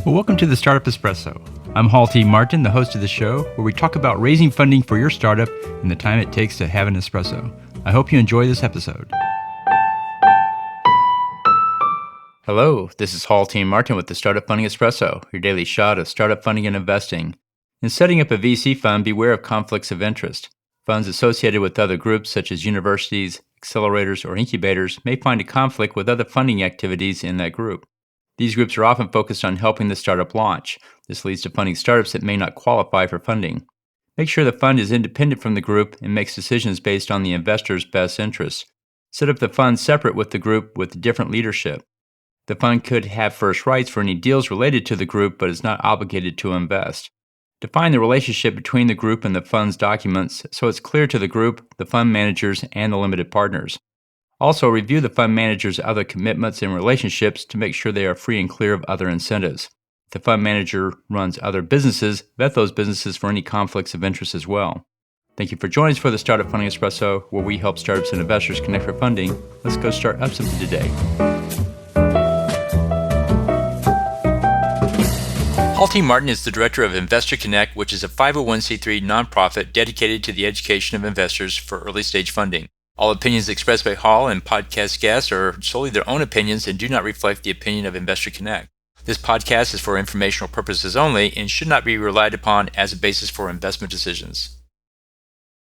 Well, welcome to the Startup Espresso. I'm Hall T. Martin, the host of the show, where we talk about raising funding for your startup and the time it takes to have an espresso. I hope you enjoy this episode. Hello, this is Hall T. Martin with the Startup Funding Espresso, your daily shot of startup funding and investing. In setting up a VC fund, beware of conflicts of interest. Funds associated with other groups such as universities, accelerators, or incubators may find a conflict with other funding activities in that group. These groups are often focused on helping the startup launch. This leads to funding startups that may not qualify for funding. Make sure the fund is independent from the group and makes decisions based on the investor's best interests. Set up the fund separate with the group with different leadership. The fund could have first rights for any deals related to the group, but is not obligated to invest. Define the relationship between the group and the fund's documents so it's clear to the group, the fund managers, and the limited partners. Also, review the fund manager's other commitments and relationships to make sure they are free and clear of other incentives. If the fund manager runs other businesses, vet those businesses for any conflicts of interest as well. Thank you for joining us for the Startup Funding Espresso, where we help startups and investors connect for funding. Let's go start up something today. Hall T. Martin is the director of Investor Connect, which is a 501c3 nonprofit dedicated to the education of investors for early-stage funding. All opinions expressed by Hall and podcast guests are solely their own opinions and do not reflect the opinion of Investor Connect. This podcast is for informational purposes only and should not be relied upon as a basis for investment decisions.